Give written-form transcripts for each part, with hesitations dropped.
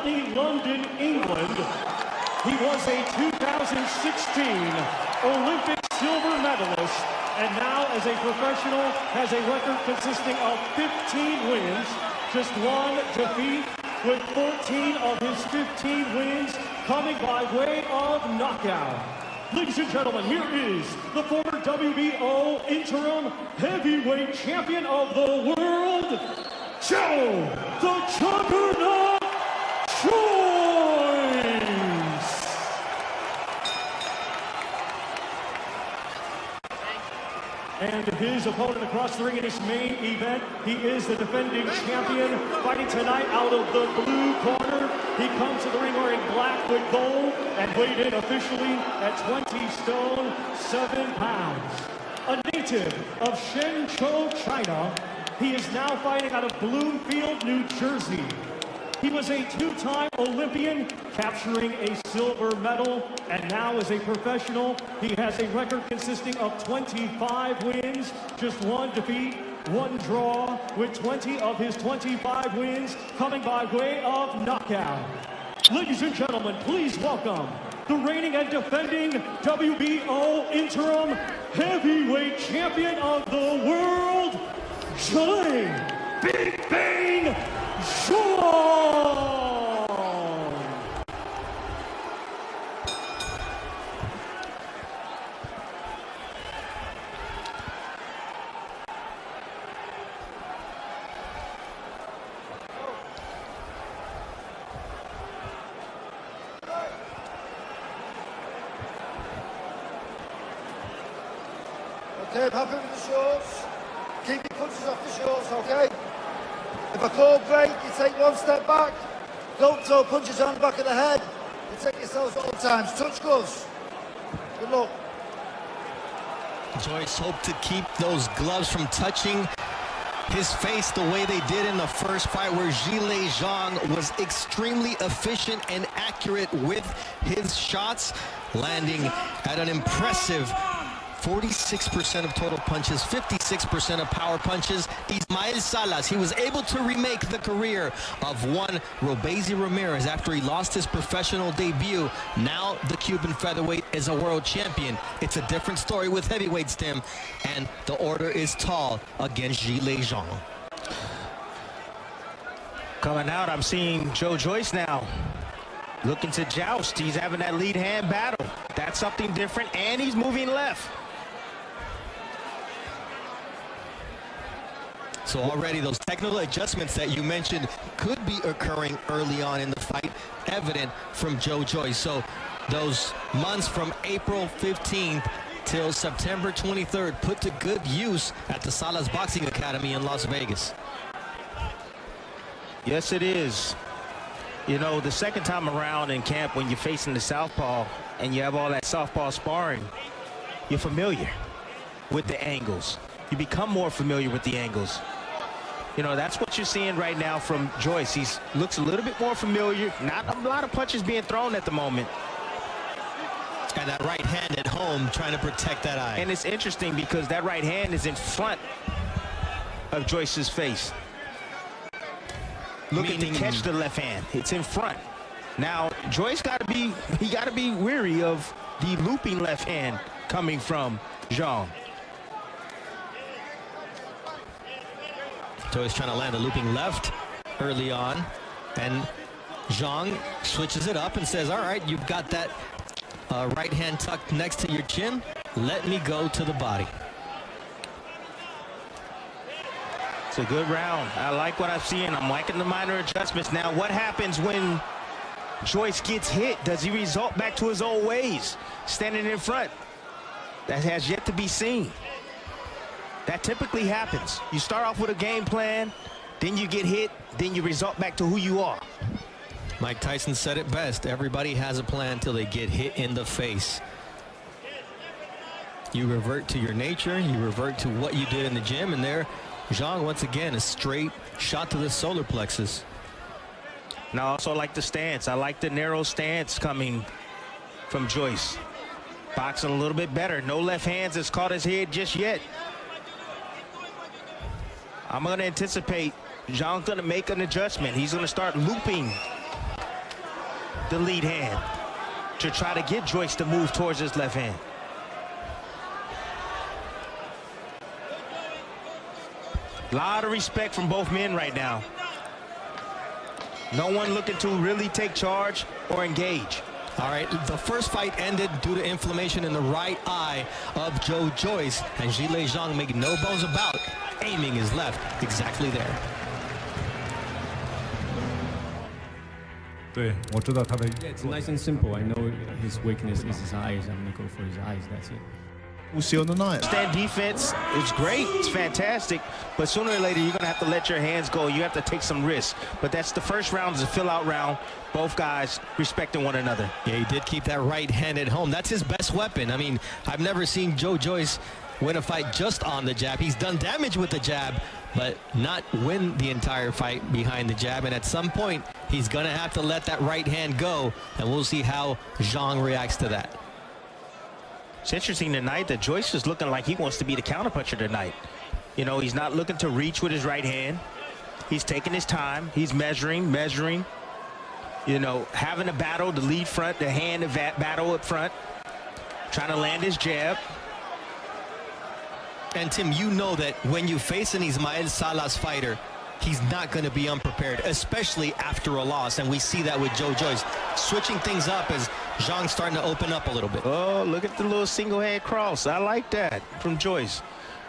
Putney, London, England. He was a 2016 Olympic silver medalist, and now as a professional has a record consisting of 15 wins, just one defeat, with 14 of his 15 wins coming by way of knockout. Ladies and gentlemen, here is the former WBO interim heavyweight champion of the world, Joe the Juggernaut Joyce. And his opponent across the ring in this main event, he is the defending champion, fighting tonight out of the blue corner. He comes to the ring wearing black with gold and weighed in officially at 20 stone, 7 pounds. A native of Shenzhou, China, he is now fighting out of Bloomfield, New Jersey. He was a 2-time Olympian, capturing a silver medal, and now as a professional, he has a record consisting of 25 wins, just one defeat, one draw, with 20 of his 25 wins coming by way of knockout. Ladies and gentlemen, please welcome the reigning and defending WBO interim heavyweight champion of the world, Zhilei Big Bang Zhang. Okay, I'm happy with the shorts. Keep your punches off the shorts, okay? If I call break, you take one step back. Don't throw punches on the back of the head. You take yourselves all the times. Touch gloves. Good luck. Joyce hoped to keep those gloves from touching his face the way they did in the first fight, where Zhilei Zhang was extremely efficient and accurate with his shots, landing at an impressive 46% of total punches, 56% of power punches. Ismael Salas, he was able to remake the career of one Robeisy Ramirez after he lost his professional debut. Now the Cuban featherweight is a world champion. It's a different story with heavyweights, Tim, and the order is tall against Zhilei Zhang. Coming out, I'm seeing Joyce now looking to joust. He's having that lead hand battle. That's something different, and he's moving left. So already those technical adjustments that you mentioned could be occurring early on in the fight, evident from Joyce. So those months from April 15th till September 23rd put to good use at the Salas Boxing Academy in Las Vegas. Yes, it is. You know, the second time around in camp, when you're facing the southpaw and you have all that southpaw sparring, you're familiar with the angles. You become more familiar with the angles. You know, that's what you're seeing right now from Joyce. He looks a little bit more familiar. Not a lot of punches being thrown at the moment. And that right hand at home trying to protect that eye. And it's interesting because that right hand is in front of Joyce's face. Looking to catch the left hand. It's in front. Now, Joyce gotta be wary of the looping left hand coming from Zhang. Joyce trying to land a looping left early on, and Zhang switches it up and says, all right, you've got that right hand tucked next to your chin. Let me go to the body. It's a good round. I like what I'm seeing. I'm liking the minor adjustments. Now, what happens when Joyce gets hit? Does he result back to his old ways, standing in front? That has yet to be seen. That typically happens. You start off with a game plan, then you get hit, then you result back to who you are. Mike Tyson said it best. Everybody has a plan until they get hit in the face. You revert to your nature, you revert to what you did in the gym, and there, Zhang, once again, a straight shot to the solar plexus. Now, I also like the stance. I like the narrow stance coming from Joyce. Boxing a little bit better. No left hands has caught his head just yet. I'm going to anticipate Zhang's going to make an adjustment. He's going to start looping the lead hand to try to get Joyce to move towards his left hand. A lot of respect from both men right now. No one looking to really take charge or engage. All right, the first fight ended due to inflammation in the right eye of Joyce, and Zhilei Zhang, making no bones about, aiming his left exactly there. 对，我知道他的。 It's nice and simple. I know his weakness is his eyes. I'm gonna go for his eyes. That's it. We'll see you on the night. Stand defense is great, it's fantastic, but sooner or later you're gonna have to let your hands go. You have to take some risks. But that's the first round, is a fill-out round. Both guys respecting one another. Yeah, he did keep that right hand at home. That's his best weapon. I mean, I've never seen Joyce win a fight just on the jab. He's done damage with the jab, but not win the entire fight behind the jab. And at some point, he's gonna have to let that right hand go, and we'll see how Zhang reacts to that. It's interesting tonight that Joyce is looking like he wants to be the counterpuncher tonight. You know, he's not looking to reach with his right hand. He's taking his time. He's measuring, you know, having a battle, the lead front, the hand battle up front, trying to land his jab. And Tim, you know that when you face an Ismael Salas fighter, he's not going to be unprepared, especially after a loss. And we see that with Joyce, switching things up as Zhang's starting to open up a little bit. Oh, look at the little single hand cross. I like that from Joyce.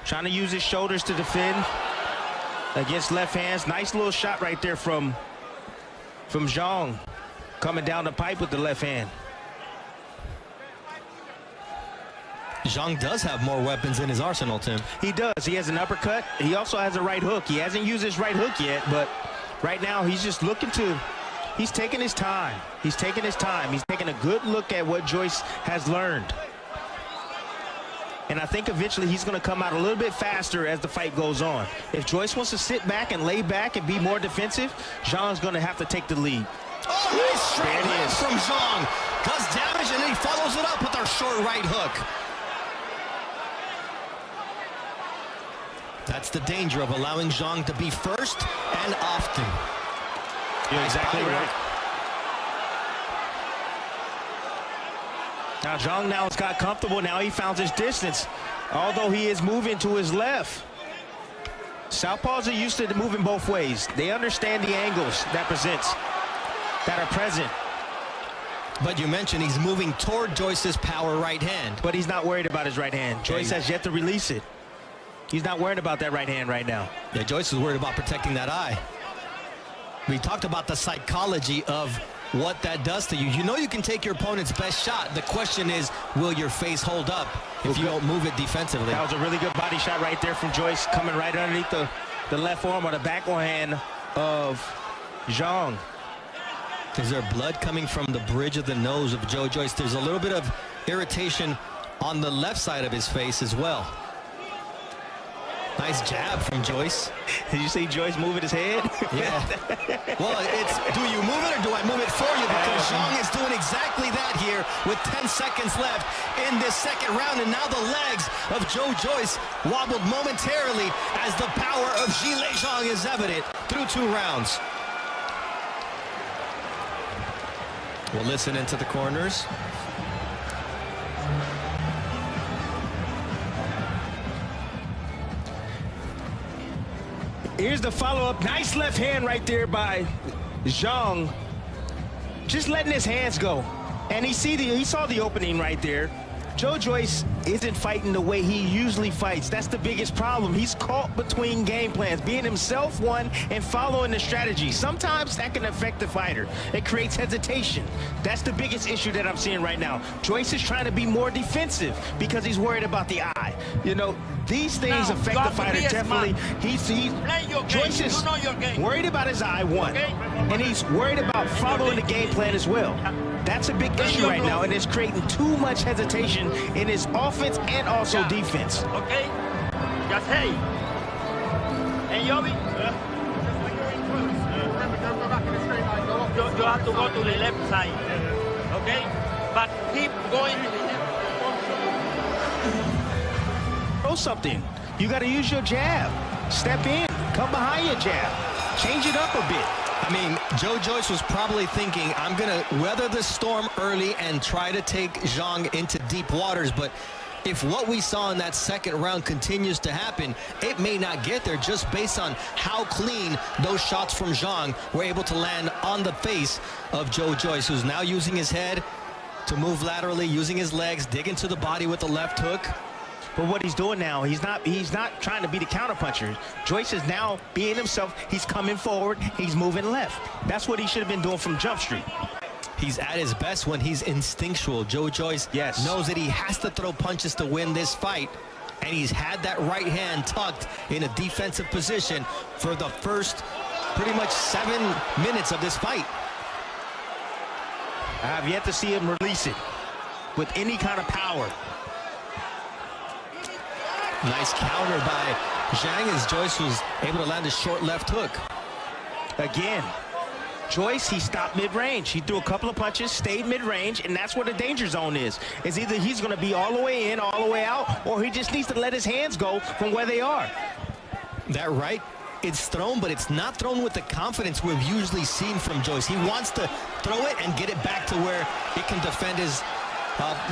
Trying to use his shoulders to defend against left hands. Nice little shot right there from Zhang, coming down the pipe with the left hand. Zhang does have more weapons in his arsenal, Tim. He does. He has an uppercut. He also has a right hook. He hasn't used his right hook yet, but right now he's just looking to, he's taking his time. He's taking his time. He's taking a good look at what Joyce has learned. And I think eventually he's going to come out a little bit faster as the fight goes on. If Joyce wants to sit back and lay back and be more defensive, Zhang's going to have to take the lead. Oh, nice straight hand from Zhang. Does damage, and then he follows it up with our short right hook. That's the danger of allowing Zhang to be first and often. You're exactly right. Now Zhang now has got comfortable. Now he found his distance, although he is moving to his left. Southpaws are used to moving both ways. They understand the angles that are present. But you mentioned he's moving toward Joyce's power right hand. But he's not worried about his right hand. Joyce has yet to release it. He's not worried about that right hand right now. Yeah, Joyce is worried about protecting that eye. We talked about the psychology of what that does to you. You know you can take your opponent's best shot. The question is, will your face hold up if you don't move it defensively? That was a really good body shot right there from Joyce, coming right underneath the left arm or the backhand of Zhang. Is there blood coming from the bridge of the nose of Joyce? There's a little bit of irritation on the left side of his face as well. Nice jab from Joyce. Did you see Joyce moving his head? Yeah. Well, it's do you move it or do I move it for you? Because Zhang is doing exactly that here with 10 seconds left in this second round. And now the legs of Joyce wobbled momentarily as the power of Zhilei Zhang is evident through 2 rounds. We'll listen into the corners. Here's the follow-up. Nice left hand right there by Zhang. Just letting his hands go. And he saw the opening right there. Joyce isn't fighting the way he usually fights. That's the biggest problem. He's caught between game plans, being himself one and following the strategy. Sometimes that can affect the fighter. It creates hesitation. That's the biggest issue that I'm seeing right now. Joyce is trying to be more defensive because he's worried about the eye. You know, these things affect the fighter definitely. Joyce is worried about his eye, one, and he's worried about following the game plan as well. That's a big issue right now, and it's creating too much hesitation in his offense and also defense. Okay? Just hey. And Yobi? You have to go to the left side. Okay? But keep going to the left. Throw something. You got to use your jab. Step in. Come behind your jab. Change it up a bit. I mean, Joyce was probably thinking, I'm going to weather the storm early and try to take Zhang into deep waters. But if what we saw in that second round continues to happen, it may not get there just based on how clean those shots from Zhang were able to land on the face of Joyce, who's now using his head to move laterally, using his legs, dig into the body with the left hook. But what he's doing now, he's not trying to be the counterpuncher. Joyce is now being himself. He's coming forward. He's moving left. That's what he should have been doing from Jump Street. He's at his best when he's instinctual. Joyce knows that he has to throw punches to win this fight. And he's had that right hand tucked in a defensive position for the first pretty much 7 minutes of this fight. I have yet to see him release it with any kind of power. Nice counter by Zhang as Joyce was able to land a short left hook. Again, Joyce, he stopped mid-range. He threw a couple of punches, stayed mid-range, and that's where the danger zone is. It's either he's going to be all the way in, all the way out, or he just needs to let his hands go from where they are. That right, it's thrown, but it's not thrown with the confidence we've usually seen from Joyce. He wants to throw it and get it back to where it can defend his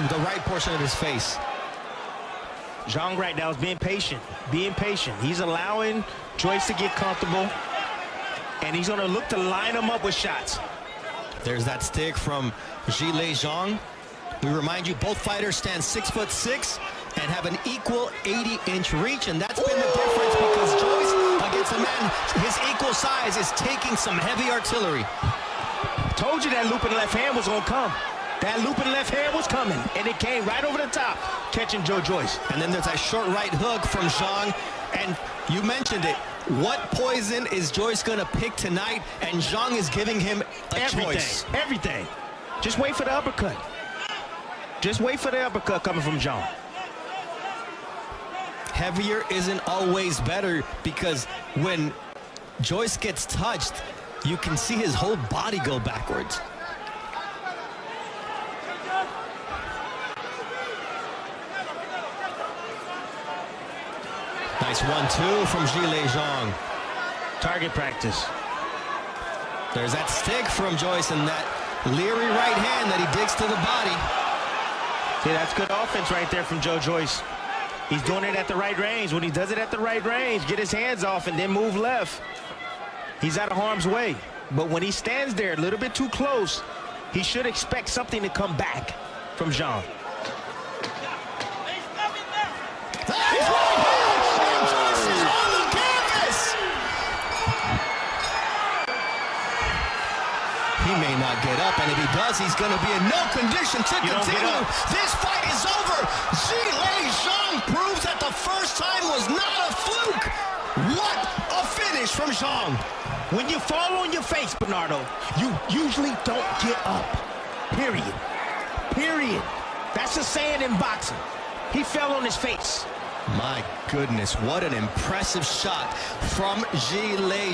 the right portion of his face. Zhang right now is being patient, He's allowing Joyce to get comfortable, and he's going to look to line him up with shots. There's that stick from Zhilei Zhang. We remind you, both fighters stand 6'6" and have an equal 80-inch reach, and that's been the difference because Joyce, against a man his equal size, is taking some heavy artillery. Told you that looping left hand was going to come. That looping left hand was coming, and it came right over the top, catching Joyce. And then there's that short right hook from Zhang, and you mentioned it. What poison is Joyce going to pick tonight? And Zhang is giving him a choice. Everything. Just wait for the uppercut. Just wait for the uppercut coming from Zhang. Heavier isn't always better, because when Joyce gets touched, you can see his whole body go backwards. Nice 1-2 from Zhilei Zhang. Target practice. There's that stick from Joyce and that leery right hand that he digs to the body. See, that's good offense right there from Joyce. He's doing it at the right range. When he does it at the right range, get his hands off and then move left, he's out of harm's way. But when he stands there a little bit too close, he should expect something to come back from Zhang. He may not get up, and if he does, he's going to be in no condition to continue. This fight is over. Zhilei Zhang proves that the first time was not a fluke. What a finish from Zhang. When you fall on your face, Bernardo, you usually don't get up. Period. Period. That's a saying in boxing. He fell on his face. My goodness, what an impressive shot from Zhilei.